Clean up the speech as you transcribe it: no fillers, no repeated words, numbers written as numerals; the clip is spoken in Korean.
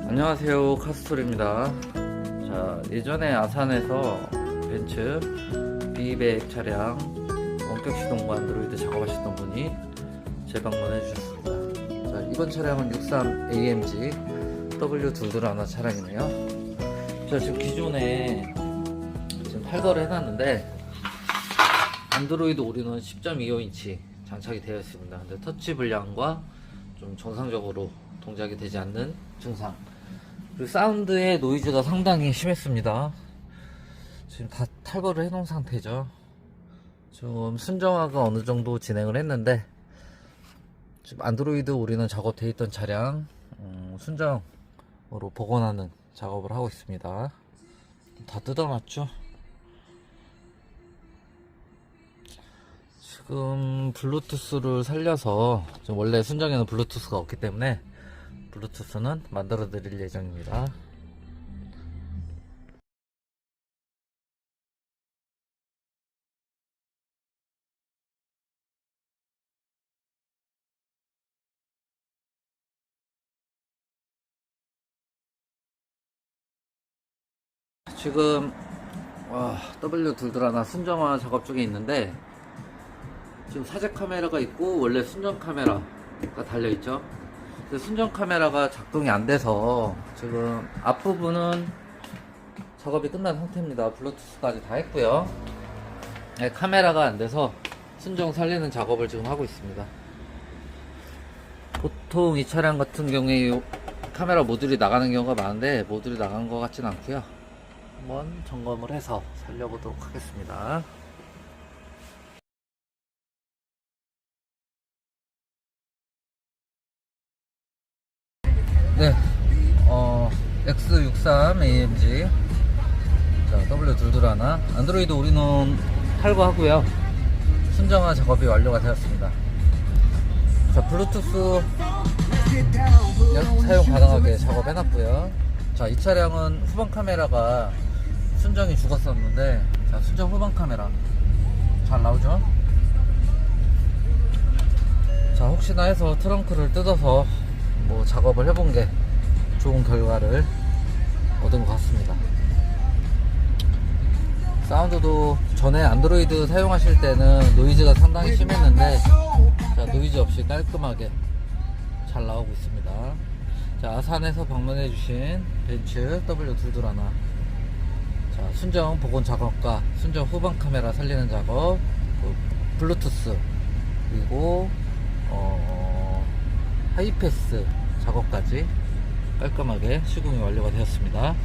안녕하세요, 카스톨입니다. 자, 예전에 아산에서 벤츠 B200 차량 원격 시동과 안드로이드 작업하셨던 분이 재방문해 주셨습니다. 자, 이번 차량은 63 AMG W221 차량이네요. 자, 지금 기존에 지금 탈거를 해놨는데 안드로이드 올인원 10.25인치 장착이 되어 있습니다. 근데 터치 불량과 좀 정상적으로 동작이 되지 않는 증상, 그리고 사운드의 노이즈가 상당히 심했습니다. 지금 다 탈거를 해놓은 상태죠. 지금 순정화가 어느 정도 진행을 했는데 지금 안드로이드 올인원 작업되어 있던 차량 순정으로 복원하는 작업을 하고 있습니다. 다 뜯어놨죠. 지금 블루투스를 살려서, 지금 원래 순정에는 블루투스가 없기 때문에 블루투스는 만들어 드릴 예정입니다. 지금 W221 순정화 작업 중에 있는데, 지금 사제 카메라가 있고 원래 순정 카메라가 달려있죠. 순정 카메라가 작동이 안 돼서 지금 앞부분은 작업이 끝난 상태입니다. 블루투스까지 다 했고요. 네, 카메라가 안 돼서 순정 살리는 작업을 지금 하고 있습니다. 보통 이 차량 같은 경우에 카메라 모듈이 나가는 경우가 많은데 모듈이 나간 것 같진 않고요. 한번 점검을 해서 살려보도록 하겠습니다. 네, X63 AMG 자, W221 안드로이드 올인원 탈거하고요. 순정화 작업이 완료가 되었습니다. 자, 블루투스 사용 가능하게 작업해놨고요. 자, 이 차량은 후방 카메라가 순정이 죽었었는데, 자, 순정 후방 카메라 잘 나오죠? 자, 혹시나 해서 트렁크를 뜯어서 뭐 작업을 해본 게 좋은 결과를 얻은 것 같습니다. 사운드도 전에 안드로이드 사용하실 때는 노이즈가 상당히 심했는데, 자, 노이즈 없이 깔끔하게 잘 나오고 있습니다. 자, 아산에서 방문해주신 벤츠 W221 자, 순정 복원 작업과 순정 후방 카메라 살리는 작업, 블루투스, 그리고 하이패스 작업까지 깔끔하게 시공이 완료가 되었습니다.